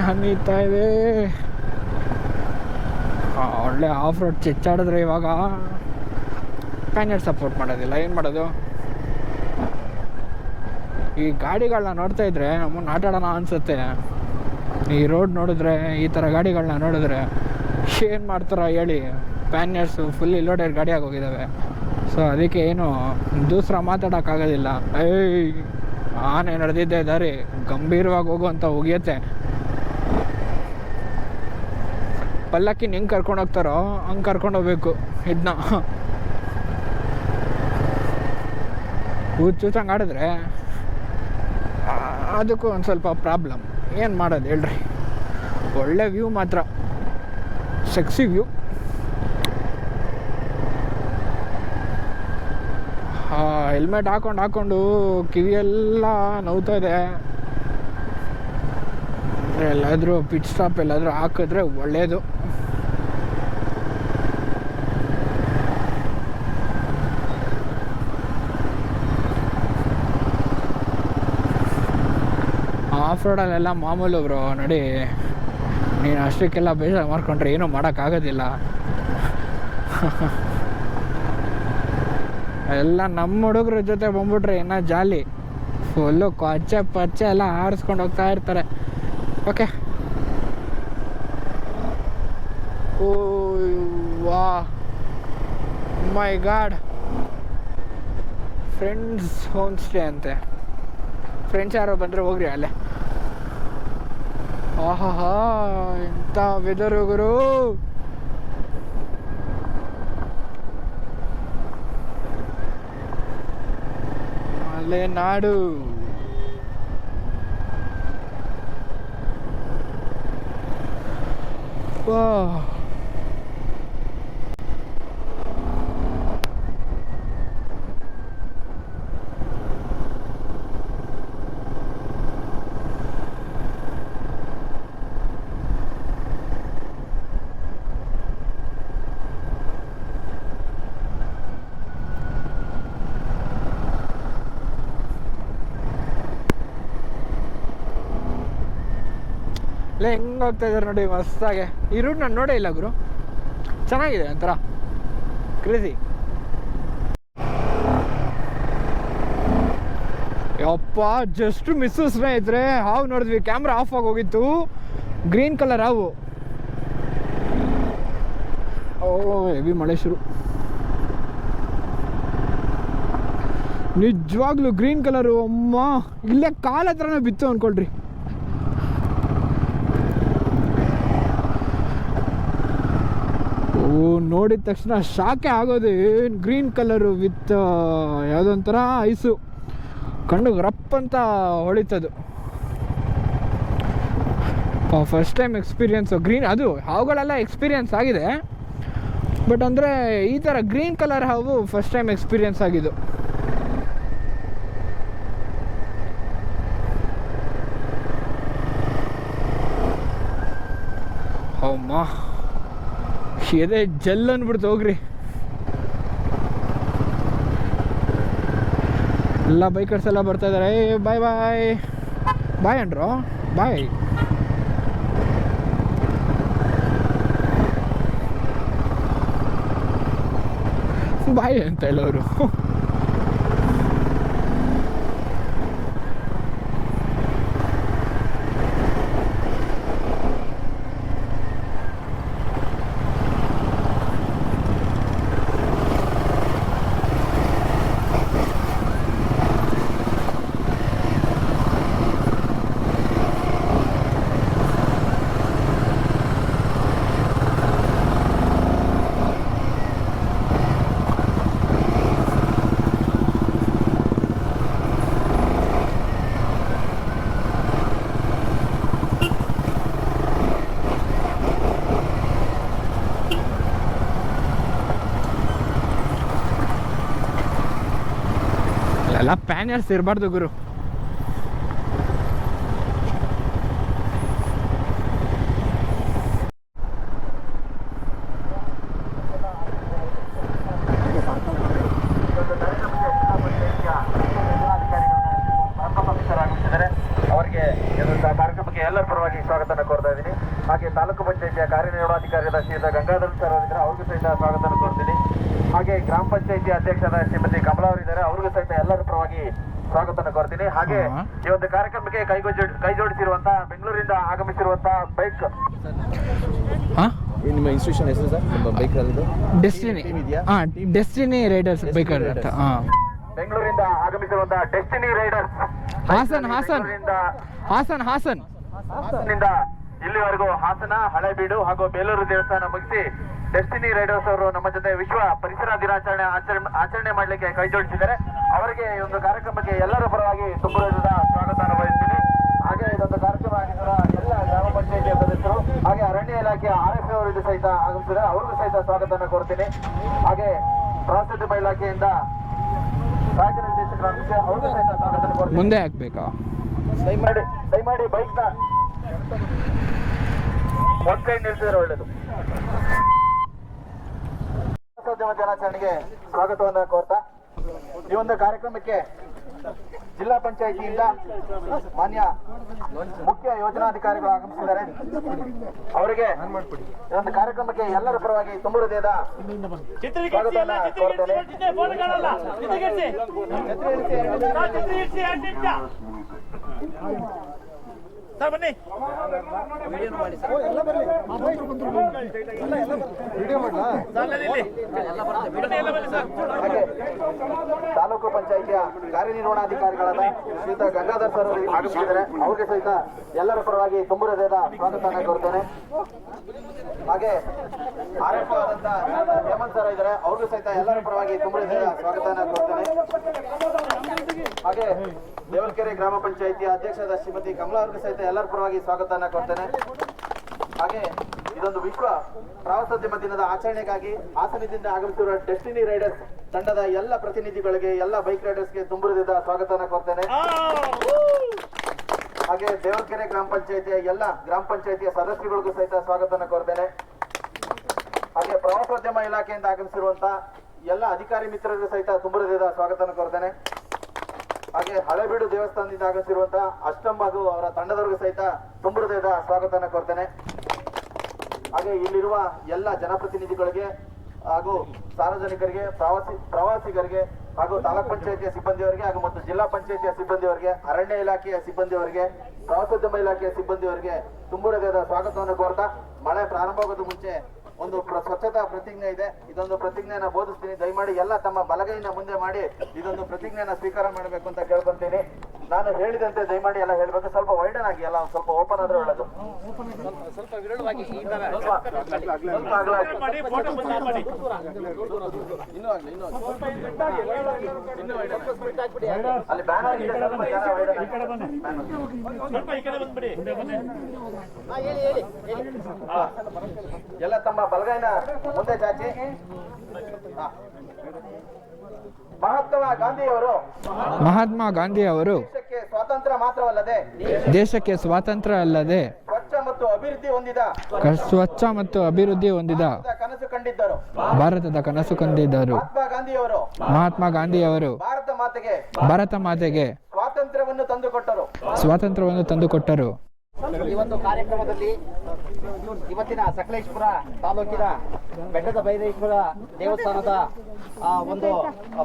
ಹನಿತಾ ಇದೆ. ಒಳ್ಳೆ ಆಫ್ ರೋಡ್ ಚೆಚ್ಚಾಡಿದ್ರೆ ಇವಾಗ ಪ್ಯಾನೆಟ್ ಸಪೋರ್ಟ್ ಮಾಡೋದಿಲ್ಲ, ಏನು ಮಾಡೋದು? ಈ ಗಾಡಿಗಳನ್ನ ನೋಡ್ತಾ ಇದ್ರೆ ನಮ್ಮನ್ನು ಆಟಾಡೋಣ ಅನಿಸುತ್ತೆ. ಈ ರೋಡ್ ನೋಡಿದ್ರೆ, ಈ ಥರ ಗಾಡಿಗಳನ್ನ ನೋಡಿದ್ರೆ ಏನು ಮಾಡ್ತಾರ ಹೇಳಿ? ಪ್ಯಾನೆಟ್ಸು ಫುಲ್ಲಿ ಲೋಡೆಡ್ ಗಾಡಿ ಆಗೋಗಿದ್ದಾವೆ. ಸೊ ಅದಕ್ಕೆ ಏನು ದೂಸರ ಮಾತಾಡೋಕ್ಕಾಗೋದಿಲ್ಲ. ಆನೆ ನಡೆದಿದ್ದೆ ದಾರಿ ಗಂಭೀರವಾಗಿ ಹೋಗುವಂಥ ಹೋಗಿಯತ್ತೆ. ಪಲ್ಲಕ್ಕಿನ ಹೆಂಗೆ ಕರ್ಕೊಂಡು ಹೋಗ್ತಾರೋ ಹಂಗೆ ಕರ್ಕೊಂಡು ಹೋಗ್ಬೇಕು ಇದನ್ನ. ಹುಚ್ಚಂಗೆ ಆಡಿದ್ರೆ ಅದಕ್ಕೂ ಒಂದು ಸ್ವಲ್ಪ ಪ್ರಾಬ್ಲಮ್. ಏನು ಮಾಡೋದು ಹೇಳ್ರಿ? ಒಳ್ಳೆ ವ್ಯೂ ಮಾತ್ರ, ಸೆಕ್ಸಿ ವ್ಯೂ. ಹೆಲ್ಮೆಟ್ ಹಾಕೊಂಡು ಕಿವಿಯೆಲ್ಲ ನೋವ್ತಾ ಇದೆ. ಎಲ್ಲಾದರೂ ಪಿಟ್ ಸ್ಟಾಪ್ ಎಲ್ಲಾದರೂ ಹಾಕಿದ್ರೆ ಒಳ್ಳೆಯದು. ಆಫ್ ರೋಡಲ್ಲೆಲ್ಲ ಮಾಮೂಲು ಬ್ರೋ. ನೋಡಿ, ನೀನು ಅಷ್ಟಕ್ಕೆಲ್ಲ ಬೇಜಾರು ಮಾಡ್ಕೊಂಡ್ರೆ ಏನೂ ಮಾಡೋಕ್ಕಾಗೋದಿಲ್ಲ. ಎಲ್ಲ ನಮ್ಮ ಹುಡುಗ್ರ ಜೊತೆ ಬಂದ್ಬಿಟ್ರೆ ಇನ್ನೂ ಜಾಲಿ. ಫುಲ್ಲು ಪಚ್ಚೆ ಎಲ್ಲ ಆರಿಸ್ಕೊಂಡು ಹೋಗ್ತಾ ಇರ್ತಾರೆ. ಓಕೆ, ಓ ವಾ ಮೈ ಗಾಡ್, ಫ್ರೆಂಡ್ಸ್ ಹೋಮ್ ಸ್ಟೇ ಅಂತೆ. ಫ್ರೆಂಡ್ಸ್ ಯಾರೋ ಬಂದರೆ ಹೋಗ್ರಿ ಅಲ್ಲೇ. ಆಹಾ ಎಂಥ ವೆದರು ಗುರು. ಮಲೆನಾಡು. ವಾ, ಇಲ್ಲ ಹೆಂಗೆ ಹೋಗ್ತಾ ಇದ್ದಾರೆ ನೋಡಿ ಮಸ್ತಾಗೆ. ಈ ರೂಟ್ ನಾನು ನೋಡೇ ಇಲ್ಲ ಗುರು, ಚೆನ್ನಾಗಿದೆ ಒಂಥರ ಕ್ರೇಜಿ. ಯಪ್ಪ, ಜಸ್ಟ್ ಮಿಸ್ಸು ಸ್ನೇಹಿತರೆ. ಹಾವು ನೋಡಿದ್ವಿ, ಕ್ಯಾಮ್ರಾ ಆಫ್ ಆಗಿ ಹೋಗಿತ್ತು. ಗ್ರೀನ್ ಕಲರ್ ಹಾವು. ಓ ಹೆವಿ ಮಳೆ ಶುರು. ನಿಜವಾಗ್ಲೂ ಗ್ರೀನ್ ಕಲರು. ಅಮ್ಮ, ಇಲ್ಲೇ ಕಾಲ ಹತ್ರನೇ ಬಿತ್ತು ಅಂದ್ಕೊಳ್ರಿ. ನೋಡಿದ ತಕ್ಷಣ ಶಾಕೆ ಆಗೋದು. ಏನು ಗ್ರೀನ್ ಕಲರು ವಿತ್ ಯಾವುದೊಂಥರ ಐಸು, ಕಣ್ಣು ರಪ್ ಅಂತ ಹೊಳಿತದು. ಫಸ್ಟ್ ಟೈಮ್ ಎಕ್ಸ್ಪೀರಿಯೆನ್ಸು ಗ್ರೀನ್, ಅದು ಹಾವುಗಳೆಲ್ಲ ಎಕ್ಸ್ಪೀರಿಯೆನ್ಸ್ ಆಗಿದೆ, ಬಟ್ ಅಂದರೆ ಈ ಥರ ಗ್ರೀನ್ ಕಲರ್ ಹಾವು ಫಸ್ಟ್ ಟೈಮ್ ಎಕ್ಸ್ಪೀರಿಯೆನ್ಸ್ ಆಗಿದ್ದು. ಅಮ್ಮ ಎದೆ ಜಲ್ ಅಂದ್ಬಿಡ್ತು ಹೋಗ್ರಿ. ಎಲ್ಲ ಬೈಕರ್ಸ್ ಎಲ್ಲ ಬರ್ತಾ ಇದ್ದಾರೆ. ಬಾಯ್ ಬಾಯ್ ಬಾಯ್ ಅಂಡ್ರು, ಬಾಯ್. ಬಾಯ್ ಅಂತ ಹೇಳೋರು. ಎಲ್ಲ ಪ್ಯಾನಿಯರ್ಸ್ ಇರಬಾರ್ದು ಗುರು. ಅವರಿಗೆ ಕಾರ್ಯಕ್ರಮಕ್ಕೆ ಎಲ್ಲರ ಪರವಾಗಿ ಸ್ವಾಗತನ ಕೋರ್ತಾ ಇದ್ದೀನಿ. ಹಾಗೆ ತಾಲೂಕು ಪಂಚಾಯಿತಿಯ ಕಾರ್ಯನಿರ್ವಹಣಾಧಿಕಾರಿಯಾದ ಶ್ರೀಯುತ ಗಂಗಾಧರ್ ಸರ್ ಅವರಿದ್ದಾರೆ, ಅವ್ರಿಗೂ ಸಹಿತ ಸ್ವಾಗತನ ಕೋರ್ತೀನಿ. ಹಾಗೆ ಗ್ರಾಮ ಪಂಚಾಯಿತಿ ಅಧ್ಯಕ್ಷರಾದ ಶ್ರೀಮತಿ ಕಮಲಾ ಅವರಿದ್ದಾರೆ, ಅವ್ರಿಗೂ ಸಹಿತ ಎಲ್ಲರ ಪರವಾಗಿ ಸ್ವಾಗತನ ಕೋರ್ತೀನಿ. ಹಾಗೆ ಈ ಒಂದು ಕಾರ್ಯಕ್ರಮಕ್ಕೆ ಕೈ ಜೋಡಿಸಿರುವಂತಹ ಬೆಂಗಳೂರಿಂದ ಆಗಮಿಸಿರುವಂತಹ ಬೈಕ್ ನಿಮ್ಮ ಇನ್ಸ್ಟಿಟ್ಯೂಷನ್ ಹೆಸರು ಸರ್? ನಿಮ್ಮ ಬೈಕ್ ಅದು ಡೆಸ್ಟಿನಿ, ಡೆಸ್ಟಿನಿ ರೈಡರ್ಸ್ ಬೈಕರ್ ಅಂತ. ಬೆಂಗಳೂರಿಂದ ಆಗಮಿಸಿರುವಂತಹ ಡೆಸ್ಟಿನಿ ರೈಡರ್ಸ್ ಹಾಸನಿಂದ ಇಲ್ಲಿವರೆಗೂ ಹಾಸನ, ಹಳೆಬೀಡು ಹಾಗೂ ಬೇಲೂರು ದೇವಸ್ಥಾನ ಮುಗಿಸಿ ಡೆಸ್ಟಿನಿ ರೈಡರ್ಸ್ ಅವರು ನಮ್ಮ ಜೊತೆ ವಿಶ್ವ ಪರಿಸರ ದಿನಾಚರಣೆ ಆಚರಣೆ ಮಾಡಲಿಕ್ಕೆ ಕೈ ಜೋಡಿಸಿದ್ದಾರೆ. ಅವರಿಗೆ ಈ ಒಂದು ಕಾರ್ಯಕ್ರಮಕ್ಕೆ ಎಲ್ಲರ ಪರವಾಗಿ ತುಂಬ ಸ್ವಾಗತ ಬಯಸ್ತೀನಿ. ಹಾಗೆ ಇದೊಂದು ಕಾರ್ಯಕ್ರಮ ಆಗಿರುವ ಎಲ್ಲ ಗ್ರಾಮ ಪಂಚಾಯಿತಿಯ ಸದಸ್ಯರು ಹಾಗೆ ಅರಣ್ಯ ಇಲಾಖೆಯ RFO ಅವರಿಗೂ ಸಹಿತ ಆಗಮಿಸಿದ್ದಾರೆ, ಅವ್ರಿಗೂ ಸಹಿತ ಸ್ವಾಗತನ ಕೋರ್ತೀನಿ. ಹಾಗೆ ಪ್ರವಾಸೋದ್ಯಮ ಇಲಾಖೆಯಿಂದ ರಾಜ್ಯ ನಿರ್ದೇಶಕರಾಗಿದ್ದರೆ ಅವ್ರಿಗೂ ಸಹಿತ ಸ್ವಾಗತನ ಕೋರ್ತೀನಿ. ಮುಂದೆ ಹಾಕ್ಬೇಕಾ? ದಯಮಾಡಿ ಬೈಕ್ ನ ಒಂದ್ ಕೈ ನಿಲ್ಸಿದ್ರೆ ಒಳ್ಳೇದು. ಪ್ರವಾಸೋದ್ಯಮ ದಿನಾಚರಣೆಗೆ ಸ್ವಾಗತವನ್ನ ಕೋರ್ತಾ ಈ ಒಂದು ಕಾರ್ಯಕ್ರಮಕ್ಕೆ ಜಿಲ್ಲಾ ಪಂಚಾಯಿತಿಯಿಂದ ಮಾನ್ಯ ಮುಖ್ಯ ಯೋಜನಾಧಿಕಾರಿಗಳು ಆಗಮಿಸಿದ್ದಾರೆ. ಅವರಿಗೆ ಈ ಒಂದು ಕಾರ್ಯಕ್ರಮಕ್ಕೆ ಎಲ್ಲರ ಪರವಾಗಿ ತುಂಬ ಹೃದಯದ ಸ್ವಾಗತವನ್ನ ಕೋರ್ತೇನೆ. ಬನ್ನಿ ಹಾಗೆ ತಾಲೂಕು ಪಂಚಾಯಿತಿಯ ಕಾರ್ಯನಿರ್ವಹಣಾಧಿಕಾರಿಗಳಾದ ಶ್ರೀಯುತ ಗಂಗಾಧರ್ ಸರ್ ಅವರು ಆಗಮಿಸಿದ್ದಾರೆ, ಅವ್ರಿಗೆ ಸಹಿತ ಎಲ್ಲರ ಪರವಾಗಿ ತುಂಬ ಹೃದಯದ ಸ್ವಾಗತನ ಕೋರ್ತೇನೆ. ಹಾಗೆ RFO ಆದಂತ ಹೇಮಂತ್ ಸರ್ ಇದ್ದಾರೆ, ಅವ್ರಿಗೂ ಸಹಿತ ಎಲ್ಲರ ಪರವಾಗಿ ತುಂಬ ಹೃದಯದ ಸ್ವಾಗತನ ಕೋರ್ತೇನೆ. ಹಾಗೆ ದೇವಲ್ಕೆರೆ ಗ್ರಾಮ ಪಂಚಾಯಿತಿಯ ಅಧ್ಯಕ್ಷರಾದ ಶ್ರೀಮತಿ ಕಮಲಾ ಅವ್ರಿಗೂ ಸಹಿತ ಎಲ್ಲರ ಪರವಾಗಿ ಸ್ವಾಗತನ ಕೋರ್ತೇನೆ. ಹಾಗೆ ಇದೊಂದು ವಿಶ್ವ ಪ್ರವಾಸೋದ್ಯಮ ದಿನದ ಆಚರಣೆಗಾಗಿ ಹಾಸನದಿಂದ ಆಗಮಿಸಿರುವ ಡೆಸ್ಟಿನಿ ರೈಡರ್ಸ್ ತಂಡದ ಎಲ್ಲ ಪ್ರತಿನಿಧಿಗಳಿಗೆ, ಎಲ್ಲ ಬೈಕ್ ರೈಡರ್ಸ್ಗೆ ತುಂಬ ಹೃದಯದ ಸ್ವಾಗತನ ಕೋರ್ತೇನೆ. ಹಾಗೆ ದೇವಲ್ಕೆರೆ ಗ್ರಾಮ ಪಂಚಾಯಿತಿಯ ಎಲ್ಲ ಗ್ರಾಮ ಪಂಚಾಯಿತಿಯ ಸದಸ್ಯರಿಗಳಿಗೂ ಸಹಿತ ಸ್ವಾಗತನ ಕೋರ್ತೇನೆ. ಹಾಗೆ ಪ್ರವಾಸೋದ್ಯಮ ಇಲಾಖೆಯಿಂದ ಆಗಮಿಸಿರುವಂತಹ ಎಲ್ಲ ಅಧಿಕಾರಿ ಮಿತ್ರರಿಗೂ ಸಹಿತ ತುಂಬ ಹೃದಯದ ಸ್ವಾಗತನ ಕೋರ್ತೇನೆ. ಹಾಗೆ ಹಳೆಬೀಡು ದೇವಸ್ಥಾನದಿಂದ ಆಗಮಿಸಿರುವಂತಹ ಅಷ್ಟಂ ಹಾಗೂ ಅವರ ತಂಡದವರಿಗೂ ಸಹಿತ ತುಂಬ ಹೃದಯದ ಸ್ವಾಗತನ ಕೋರ್ತೇನೆ. ಹಾಗೆ ಇಲ್ಲಿರುವ ಎಲ್ಲ ಜನಪ್ರತಿನಿಧಿಗಳಿಗೆ ಹಾಗೂ ಸಾರ್ವಜನಿಕರಿಗೆ, ಪ್ರವಾಸಿಗರಿಗೆ ಹಾಗೂ ತಾಲೂಕ್ ಪಂಚಾಯಿತಿಯ ಸಿಬ್ಬಂದಿಯವರಿಗೆ ಹಾಗೂ ಮತ್ತು ಜಿಲ್ಲಾ ಪಂಚಾಯಿತಿಯ ಸಿಬ್ಬಂದಿಯವರಿಗೆ, ಅರಣ್ಯ ಇಲಾಖೆಯ ಸಿಬ್ಬಂದಿಯವರಿಗೆ, ಪ್ರವಾಸೋದ್ಯಮ ಇಲಾಖೆಯ ಸಿಬ್ಬಂದಿಯವರಿಗೆ ತುಂಬ ಹೃದಯದ ಸ್ವಾಗತವನ್ನು ಕೋರ್ತಾ, ಮಳೆ ಪ್ರಾರಂಭವಾಗೋದು ಮುಂಚೆ ಒಂದು ಸ್ವಚ್ಛತಾ ಪ್ರತಿಜ್ಞೆ ಇದೆ. ಇದೊಂದು ಪ್ರತಿಜ್ಞೆಯನ್ನು ಬೋಧಿಸ್ತೀನಿ. ದಯಮಾಡಿ ಎಲ್ಲ ತಮ್ಮ ಬಲಗೈನ ಮುಂದೆ ಮಾಡಿ ಇದೊಂದು ಪ್ರತಿಜ್ಞೆಯನ್ನು ಸ್ವೀಕಾರ ಮಾಡಬೇಕು ಅಂತ ಕೇಳ್ಕೊಂತೀನಿ. ನಾನು ಹೇಳಿದಂತೆ ದಯಮಾಡಿ ಎಲ್ಲ ಹೇಳ್ಬೇಕು. ಸ್ವಲ್ಪ ವೈಡನ್ ಆಗಿ ಎಲ್ಲ ಸ್ವಲ್ಪ ಓಪನ್ ಆದ್ರೆ ಒಳ್ಳೇದು. ಸ್ವಲ್ಪ ಅಗಲ ಅಲ್ಲಿ ಬ್ಯಾನರ್ ಇದೆ, ಸ್ವಲ್ಪ ಜನ ವೈಡನ್ ಎಲ್ಲ ತಮ್ಮ ಬಲಗೈನ ಮುಂದೆ ಚಾಚಿ. ಮಹಾತ್ಮ ಗಾಂಧಿ ಅವರು ದೇಶಕ್ಕೆ ಸ್ವಾತಂತ್ರ್ಯ ಮಾತ್ರವಲ್ಲದೆ ಸ್ವಚ್ಛ ಮತ್ತು ಅಭಿವೃದ್ಧಿ ಹೊಂದಿದ ಕನಸು ಕಂಡಿದ್ದರು. ಭಾರತದ ಕನಸು ಕಂಡಿದ್ದರು. ಮಹಾತ್ಮ ಗಾಂಧಿಯವರು ಭಾರತ ಮಾತೆಗೆ ಸ್ವಾತಂತ್ರ್ಯವನ್ನು ತಂದುಕೊಟ್ಟರು. ಈ ಒಂದು ಕಾರ್ಯಕ್ರಮದಲ್ಲಿ ಇವತ್ತಿನ ಸಕಲೇಶಪುರ ತಾಲೂಕಿನ ಬೆಟ್ಟದ ಭೈರೇಶ್ವರ ದೇವಸ್ಥಾನದ ಒಂದು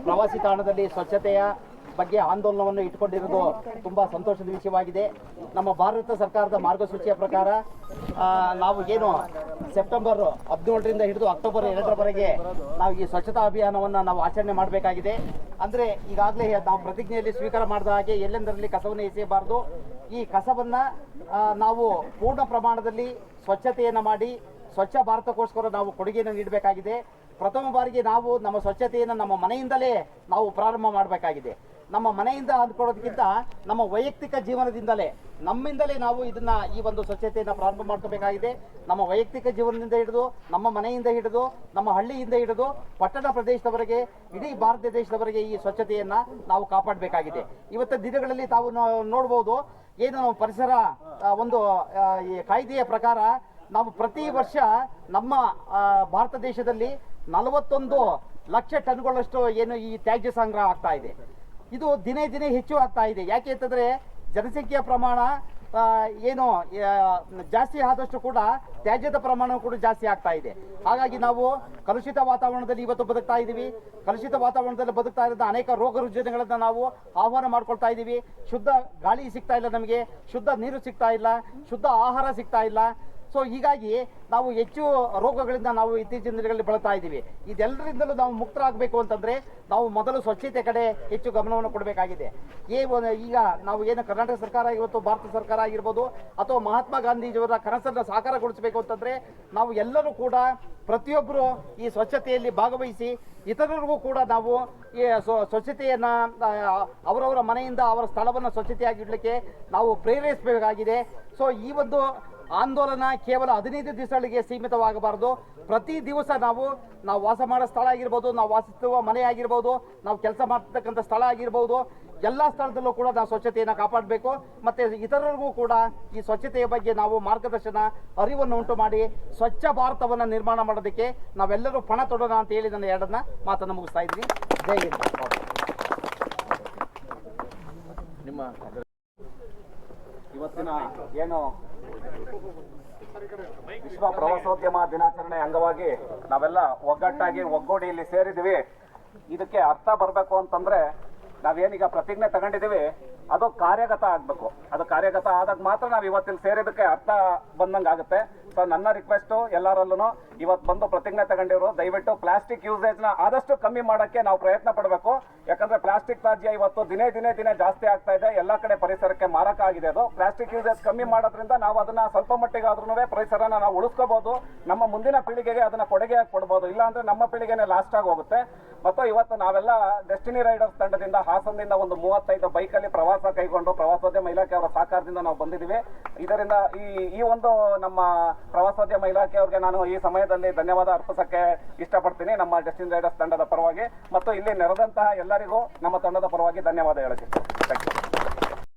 ಪ್ರವಾಸಿ ತಾಣದಲ್ಲಿ ಸ್ವಚ್ಛತೆಯ ಬಗ್ಗೆ ಆಂದೋಲನವನ್ನು ಇಟ್ಟುಕೊಂಡಿರುವುದು ತುಂಬ ಸಂತೋಷದ ವಿಷಯವಾಗಿದೆ. ನಮ್ಮ ಭಾರತ ಸರ್ಕಾರದ ಮಾರ್ಗಸೂಚಿಯ ಪ್ರಕಾರ ನಾವು ಏನು ಸೆಪ್ಟೆಂಬರ್ 17ರಿಂದ ಹಿಡಿದು ಅಕ್ಟೋಬರ್ 2ರವರೆಗೆ ನಾವು ಈ ಸ್ವಚ್ಛತಾ ಅಭಿಯಾನವನ್ನು ನಾವು ಆಚರಣೆ ಮಾಡಬೇಕಾಗಿದೆ. ಅಂದರೆ ಈಗಾಗಲೇ ನಾವು ಪ್ರತಿಜ್ಞೆಯಲ್ಲಿ ಸ್ವೀಕಾರ ಮಾಡಿದ ಹಾಗೆ ಎಲ್ಲೆಂದರಲ್ಲಿ ಕಸವನ್ನು ಎಸೆಯಬಾರದು. ಈ ಕಸವನ್ನು ನಾವು ಪೂರ್ಣ ಪ್ರಮಾಣದಲ್ಲಿ ಸ್ವಚ್ಛತೆಯನ್ನು ಮಾಡಿ ಸ್ವಚ್ಛ ಭಾರತಕ್ಕೋಸ್ಕರ ನಾವು ಕೊಡುಗೆಯನ್ನು ನೀಡಬೇಕಾಗಿದೆ. ಪ್ರಥಮ ಬಾರಿಗೆ ನಾವು ನಮ್ಮ ಸ್ವಚ್ಛತೆಯನ್ನು ನಮ್ಮ ಮನೆಯಿಂದಲೇ ನಾವು ಪ್ರಾರಂಭ ಮಾಡಬೇಕಾಗಿದೆ. ನಮ್ಮ ಮನೆಯಿಂದ ಅಂದ್ಕೊಳ್ಳೋದಕ್ಕಿಂತ ನಮ್ಮ ವೈಯಕ್ತಿಕ ಜೀವನದಿಂದಲೇ ನಮ್ಮಿಂದಲೇ ನಾವು ಈ ಒಂದು ಸ್ವಚ್ಛತೆಯನ್ನು ಪ್ರಾರಂಭ ಮಾಡ್ಕೋಬೇಕಾಗಿದೆ. ನಮ್ಮ ವೈಯಕ್ತಿಕ ಜೀವನದಿಂದ ಹಿಡಿದು, ನಮ್ಮ ಮನೆಯಿಂದ ಹಿಡಿದು, ನಮ್ಮ ಹಳ್ಳಿಯಿಂದ ಹಿಡಿದು ಪಟ್ಟಣ ಪ್ರದೇಶದವರೆಗೆ, ಇಡೀ ಭಾರತ ದೇಶದವರೆಗೆ ಈ ಸ್ವಚ್ಛತೆಯನ್ನು ನಾವು ಕಾಪಾಡಬೇಕಾಗಿದೆ. ಇವತ್ತು ದಿನಗಳಲ್ಲಿ ತಾವು ನೋಡ್ಬೋದು, ಏನು ಪರಿಸರ ಒಂದು ಕಾಯ್ದೆಯ ಪ್ರಕಾರ ನಾವು ಪ್ರತಿ ವರ್ಷ ನಮ್ಮ ಭಾರತ ದೇಶದಲ್ಲಿ 41 ಲಕ್ಷ ಟನ್ಗಳಷ್ಟು ಏನು ಈ ತ್ಯಾಜ್ಯ ಸಂಗ್ರಹ ಆಗ್ತಾ ಇದೆ. ಇದು ದಿನೇ ದಿನೇ ಹೆಚ್ಚು ಆಗ್ತಾ ಇದೆ. ಯಾಕೆ ಅಂತಂದರೆ ಜನಸಂಖ್ಯೆಯ ಪ್ರಮಾಣ ಏನು ಜಾಸ್ತಿ ಆದಷ್ಟು ಕೂಡ ತ್ಯಾಜ್ಯದ ಪ್ರಮಾಣ ಕೂಡ ಜಾಸ್ತಿ ಆಗ್ತಾ ಇದೆ. ಹಾಗಾಗಿ ನಾವು ಕಲುಷಿತ ವಾತಾವರಣದಲ್ಲಿ ಇವತ್ತು ಬದುಕ್ತಾ ಇದ್ದೀವಿ. ಕಲುಷಿತ ವಾತಾವರಣದಲ್ಲಿ ಬದುಕ್ತಾ ಇರೋದ ಅನೇಕ ರೋಗ ರುಜಿನಗಳನ್ನು ನಾವು ಆಹ್ವಾನ ಮಾಡ್ಕೊಳ್ತಾ ಇದ್ದೀವಿ. ಶುದ್ಧ ಗಾಳಿ ಸಿಗ್ತಾ ಇಲ್ಲ ನಮಗೆ, ಶುದ್ಧ ನೀರು ಸಿಗ್ತಾ ಇಲ್ಲ, ಶುದ್ಧ ಆಹಾರ ಸಿಗ್ತಾ ಇಲ್ಲ. ಸೊ ಹೀಗಾಗಿ ನಾವು ಹೆಚ್ಚು ರೋಗಗಳಿಂದ ನಾವು ಇತ್ತೀಚಿನ ದಿನಗಳಲ್ಲಿ ಬಳಲ್ತಾ ಇದ್ದೀವಿ. ಇದೆಲ್ಲರಿಂದಲೂ ನಾವು ಮುಕ್ತರಾಗಬೇಕು ಅಂತಂದರೆ ನಾವು ಮೊದಲು ಸ್ವಚ್ಛತೆ ಕಡೆ ಹೆಚ್ಚು ಗಮನವನ್ನು ಕೊಡಬೇಕಾಗಿದೆ. ಈಗ ನಾವು ಏನು ಕರ್ನಾಟಕ ಸರ್ಕಾರ ಇವತ್ತು ಭಾರತ ಸರ್ಕಾರ ಆಗಿರ್ಬೋದು ಅಥವಾ ಮಹಾತ್ಮ ಗಾಂಧೀಜಿಯವರ ಕನಸನ್ನು ಸಾಕಾರಗೊಳಿಸಬೇಕು ಅಂತಂದರೆ ನಾವು ಎಲ್ಲರೂ ಕೂಡ ಪ್ರತಿಯೊಬ್ಬರು ಈ ಸ್ವಚ್ಛತೆಯಲ್ಲಿ ಭಾಗವಹಿಸಿ ಇತರರಿಗೂ ಕೂಡ ನಾವು ಈ ಸ್ವಚ್ಛತೆಯನ್ನು ಅವರವರ ಮನೆಯಿಂದ ಅವರ ಸ್ಥಳವನ್ನು ಸ್ವಚ್ಛತೆಯಾಗಿ ಇಡಲಿಕ್ಕೆ ನಾವು ಪ್ರೇರೇಪಿಸಬೇಕಾಗಿದೆ. ಸೊ ಈ ಒಂದು ಆಂದೋಲನ ಕೇವಲ 15 ದಿವಸಗಳಿಗೆ ಸೀಮಿತವಾಗಬಾರದು. ಪ್ರತಿ ದಿವಸ ನಾವು ವಾಸ ಮಾಡೋ ಸ್ಥಳ ಆಗಿರ್ಬೋದು, ನಾವು ವಾಸಿಸುವ ಮನೆ ಆಗಿರ್ಬೋದು, ನಾವು ಕೆಲಸ ಮಾಡ್ತಕ್ಕಂಥ ಸ್ಥಳ ಆಗಿರ್ಬೋದು, ಎಲ್ಲ ಸ್ಥಳದಲ್ಲೂ ಕೂಡ ನಾವು ಸ್ವಚ್ಛತೆಯನ್ನು ಕಾಪಾಡಬೇಕು. ಮತ್ತು ಇತರರಿಗೂ ಕೂಡ ಈ ಸ್ವಚ್ಛತೆಯ ಬಗ್ಗೆ ನಾವು ಮಾರ್ಗದರ್ಶನ ಅರಿವನ್ನು ಉಂಟು ಮಾಡಿ ಸ್ವಚ್ಛ ಭಾರತವನ್ನು ನಿರ್ಮಾಣ ಮಾಡೋದಕ್ಕೆ ನಾವೆಲ್ಲರೂ ಪಣ ತೊಡೋಣ ಅಂತ ಹೇಳಿ ನನ್ನ ಎರಡನ್ನ ಮಾತನ್ನು ಮುಗಿಸ್ತಾ ಇದ್ದೀನಿ. ಜೈ ಹಿಂದ್. ಇವತ್ತಿನ ಏನು ವಿಶ್ವ ಪ್ರವಾಸೋದ್ಯಮ ದಿನಾಚರಣೆ ಅಂಗವಾಗಿ ನಾವೆಲ್ಲ ಒಗ್ಗಟ್ಟಾಗಿ ಒಗ್ಗೂಡಿ ಇಲ್ಲಿ ಸೇರಿದ್ದೀವಿ. ಇದಕ್ಕೆ ಅರ್ಥ ಬರಬೇಕು ಅಂತಂದ್ರೆ ನಾವೇನೀಗ ಪ್ರತಿಜ್ಞೆ ತಗೊಂಡಿದ್ದೀವಿ ಅದು ಕಾರ್ಯಗತ ಆಗಬೇಕು. ಅದು ಕಾರ್ಯಗತ ಆದಾಗ ಮಾತ್ರ ನಾವು ಇವತ್ತಿಲ್ಲಿ ಸೇರಿದಕ್ಕೆ ಅರ್ಥ ಬಂದಂಗೆ ಆಗುತ್ತೆ. ಸೊ ನನ್ನ ರಿಕ್ವೆಸ್ಟು ಎಲ್ಲರಲ್ಲೂ ಇವತ್ತು ಬಂದು ಪ್ರತಿಜ್ಞೆ ತಗೊಂಡಿರೋ ದಯವಿಟ್ಟು ಪ್ಲಾಸ್ಟಿಕ್ ಯೂಸೇಜ್ನ ಆದಷ್ಟು ಕಮ್ಮಿ ಮಾಡೋಕ್ಕೆ ನಾವು ಪ್ರಯತ್ನ ಪಡಬೇಕು. ಯಾಕಂದ್ರೆ ಪ್ಲಾಸ್ಟಿಕ್ ತ್ಯಾಜ್ಯ ಇವತ್ತು ದಿನೇ ಜಾಸ್ತಿ ಆಗ್ತಾ ಇದೆ. ಎಲ್ಲ ಕಡೆ ಪರಿಸರಕ್ಕೆ ಮಾರಕ ಆಗಿದೆ. ಅದು ಪ್ಲಾಸ್ಟಿಕ್ ಯೂಸೇಜ್ ಕಮ್ಮಿ ಮಾಡೋದ್ರಿಂದ ನಾವು ಅದನ್ನ ಸ್ವಲ್ಪ ಮಟ್ಟಿಗಾದ್ರೂ ಪರಿಸರನ ನಾವು ಉಳಿಸ್ಕೋಬಹುದು. ನಮ್ಮ ಮುಂದಿನ ಪೀಳಿಗೆಗೆ ಅದನ್ನ ಕೊಡುಗೆ ಕೊಡ್ಬೋದು. ಇಲ್ಲಾಂದ್ರೆ ನಮ್ಮ ಪೀಳಿಗೆನೇ ಲಾಸ್ಟ್ ಆಗಿ ಹೋಗುತ್ತೆ. ಮತ್ತು ಇವತ್ತು ನಾವೆಲ್ಲ ಡೆಸ್ಟಿನಿ ರೈಡರ್ಸ್ ತಂಡದಿಂದ ಹಾಸನದಿಂದ ಒಂದು 35 ಬೈಕಲ್ಲಿ ಪ್ರವಾಸ ಕೈಗೊಂಡು ಪ್ರವಾಸೋದ್ಯಮ ಇಲಾಖೆಯವರ ಸಹಕಾರದಿಂದ ನಾವು ಬಂದಿದ್ದೀವಿ. ಇದರಿಂದ ಈ ಒಂದು ನಮ್ಮ ಪ್ರವಾಸೋದ್ಯಮ ಇಲಾಖೆಯವರಿಗೆ ನಾನು ಈ ಸಮಯದಲ್ಲಿ ಧನ್ಯವಾದ ಅರ್ಪಿಸಕ್ಕೆ ಇಷ್ಟಪಡ್ತೀನಿ, ನಮ್ಮ ಡೆಸ್ಟಿನಿ ರೈಡರ್ಸ್ ತಂಡದ ಪರವಾಗಿ ಮತ್ತು ಇಲ್ಲಿ ನೆರೆದಂತಹ ಎಲ್ಲರಿಗೂ ನಮ್ಮ ತಂಡದ ಪರವಾಗಿ ಧನ್ಯವಾದ ಹೇಳುತ್ತೇನೆ.